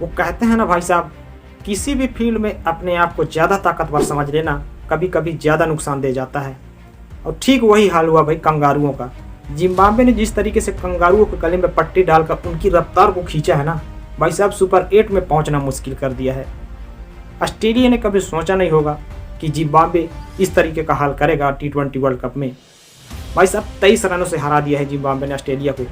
वो कहते हैं ना भाई साहब, किसी भी फील्ड में अपने आप को ज़्यादा ताकतवर समझ लेना कभी कभी ज़्यादा नुकसान दे जाता है। और ठीक वही हाल हुआ भाई कंगारुओं का। जिम्बाब्वे ने जिस तरीके से कंगारुओं के गले में पट्टी डालकर उनकी रफ्तार को खींचा है ना भाई साहब, सुपर 8 में पहुंचना मुश्किल कर दिया है। ऑस्ट्रेलिया ने कभी सोचा नहीं होगा कि जिम्बाब्वे इस तरीके का हाल करेगा T20 वर्ल्ड कप में। भाई साहब 23 रनों से हरा दिया है जिम्बाब्वे ने ऑस्ट्रेलिया को,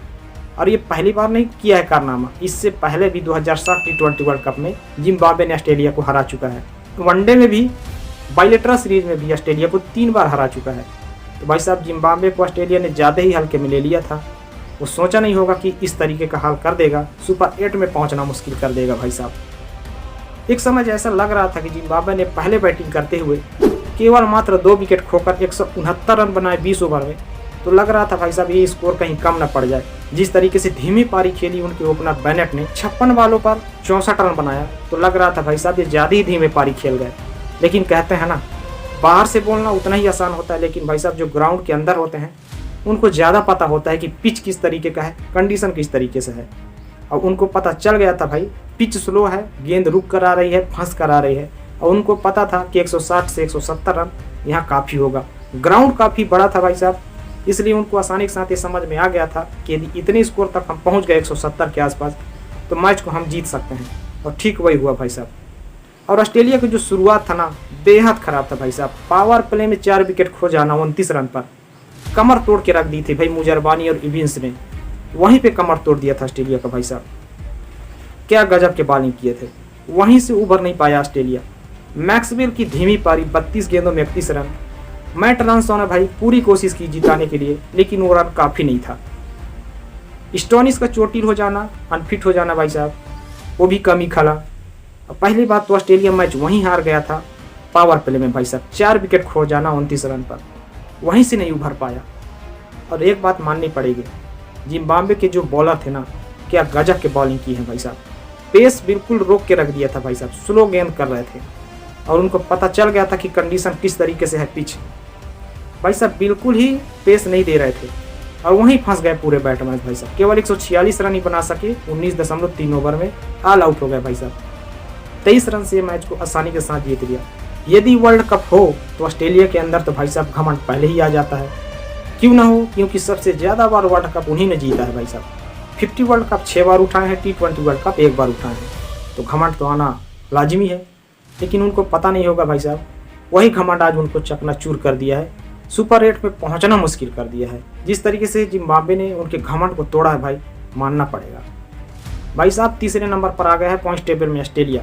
और ये पहली बार नहीं किया है कारनामा। इससे पहले भी 2007 T20 वर्ल्ड कप में जिम्बाब्वे ने ऑस्ट्रेलिया को हरा चुका है। वनडे में भी, बाइलेटरल सीरीज में भी ऑस्ट्रेलिया को 3 बार हरा चुका है। तो भाई साहब जिम्बाब्वे को ऑस्ट्रेलिया ने ज़्यादा ही हल्के में ले लिया था। वो सोचा नहीं होगा कि इस तरीके का हाल कर देगा, सुपर 8 में पहुंचना मुश्किल कर देगा भाई साहब। एक समय ऐसा लग रहा था कि जिम्बाब्वे ने पहले बैटिंग करते हुए केवल मात्र 2 विकेट खोकर 169 रन बनाए 20 ओवर में, तो लग रहा था भाई साहब ये स्कोर कहीं कम न पड़ जाए। जिस तरीके से धीमी पारी खेली उनके ओपनर बेनेट ने 56 बॉलों पर 64 रन बनाया, तो लग रहा था भाई साहब ये ज़्यादा ही धीमे पारी खेल गए। लेकिन कहते हैं ना, बाहर से बोलना उतना ही आसान होता है, लेकिन भाई साहब जो ग्राउंड के अंदर होते हैं उनको ज़्यादा पता होता है कि पिच किस तरीके का है, कंडीशन किस तरीके से है। और उनको पता चल गया था भाई पिच स्लो है, गेंद रुक कर आ रही है, फंस कर आ रही है, और उनको पता था कि 160 से 170 रन यहाँ काफ़ी होगा। ग्राउंड काफ़ी बड़ा था भाई साहब, इसलिए उनको आसानी के साथ ये समझ में आ गया था कि यदि इतने स्कोर तक हम पहुँच गए 170 के आसपास, तो मैच को हम जीत सकते हैं। और ठीक वही हुआ भाई साहब। और ऑस्ट्रेलिया की जो शुरुआत था ना, बेहद ख़राब था भाई साहब। पावर प्ले में 4 विकेट खो जाना 29 रन पर, कमर तोड़ के रख दी थी भाई मुजरबानी और इविंस ने। वहीं पे कमर तोड़ दिया था ऑस्ट्रेलिया का भाई साहब। क्या गजब के बॉलिंग किए थे, वहीं से उभर नहीं पाया ऑस्ट्रेलिया। मैक्सवेल की धीमी पारी 32 गेंदों में 31 रन। मैट रनसॉ ने भाई पूरी कोशिश की जिताने के लिए, लेकिन वो रन काफ़ी नहीं था। स्टोनिस का चोटिल हो जाना, अनफिट हो जाना भाई साहब, वो भी कमी खला। पहली बात तो ऑस्ट्रेलिया मैच वहीं हार गया था पावर प्ले में भाई साहब। 4 विकेट खो जाना 29 रन पर, वहीं से नहीं उभर पाया। और एक बात माननी पड़ेगी, जिम्बाब्वे के जो बॉलर थे ना, क्या गजब के बॉलिंग की है भाई साहब। पेस बिल्कुल रोक के रख दिया था भाई साहब, स्लो गेंद कर रहे थे, और उनको पता चल गया था कि कंडीशन किस तरीके से है पिच। भाई साहब बिल्कुल ही पेस नहीं दे रहे थे, और वहीं फंस गए पूरे बैट्समैन भाई साहब। केवल 146 रन ही बना सके 19.3 ओवर में, ऑल आउट हो गए भाई साहब। 23 रन से मैच को आसानी के साथ जीत लिया। यदि वर्ल्ड कप हो तो ऑस्ट्रेलिया के अंदर तो भाई साहब घमंड पहले ही आ जाता है। क्यों ना हो, क्योंकि सबसे ज़्यादा बार वर्ल्ड कप उन्हीं ने जीता है भाई साहब। 50 वर्ल्ड कप 6 बार उठाए हैं, T20 वर्ल्ड कप 1 बार उठाए हैं, तो घमंड तो आना लाजमी है। लेकिन उनको पता नहीं होगा भाई साहब, वही घमंड आज उनको चकनाचूर कर दिया है, सुपर 8 में पहुंचना मुश्किल कर दिया है। जिस तरीके से जिम्बाब्वे ने उनके घमंड को तोड़ा है भाई, मानना पड़ेगा। भाई साहब तीसरे नंबर पर आ गया है पॉइंट टेबल में ऑस्ट्रेलिया।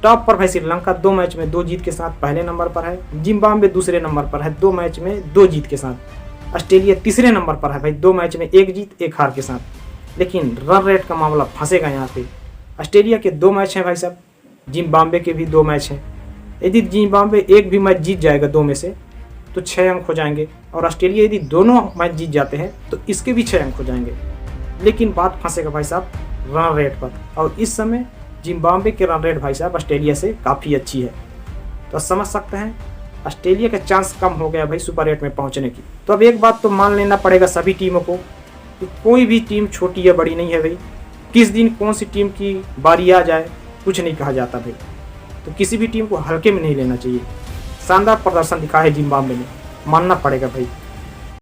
टॉप पर भाई श्रीलंका 2 मैच में 2 जीत के साथ पहले नंबर पर है। जिम्बाब्वे दूसरे नंबर पर है 2 मैच में 2 जीत के साथ। ऑस्ट्रेलिया तीसरे नंबर पर है भाई 2 मैच में 1 जीत 1 हार के साथ। लेकिन रन रेट का मामला फंसेगा यहाँ पे। ऑस्ट्रेलिया के 2 मैच हैं भाई साहब, जिम्बाब्वे के भी 2 मैच हैं। यदि जिम्बाब्वे एक भी मैच जीत जाएगा 2 में से तो 6 अंक हो जाएंगे, और ऑस्ट्रेलिया यदि दोनों मैच जीत जाते हैं तो इसके भी 6 अंक हो जाएंगे। लेकिन बात फंसेगा भाई साहब रन रेट पर, और इस समय जिम्बाब्वे के रन रेट भाई साहब ऑस्ट्रेलिया से काफ़ी अच्छी है। तो समझ सकते हैं ऑस्ट्रेलिया का चांस कम हो गया भाई सुपर 8 में पहुंचने की। तो अब एक बात तो मान लेना पड़ेगा सभी टीमों को कि कोई भी टीम छोटी या बड़ी नहीं है भाई। किस दिन कौन सी टीम की बारी आ जाए कुछ नहीं कहा जाता भाई। तो किसी भी टीम को हल्के में नहीं लेना चाहिए। शानदार प्रदर्शन दिखा है जिम्बाब्वे ने, मानना पड़ेगा भाई।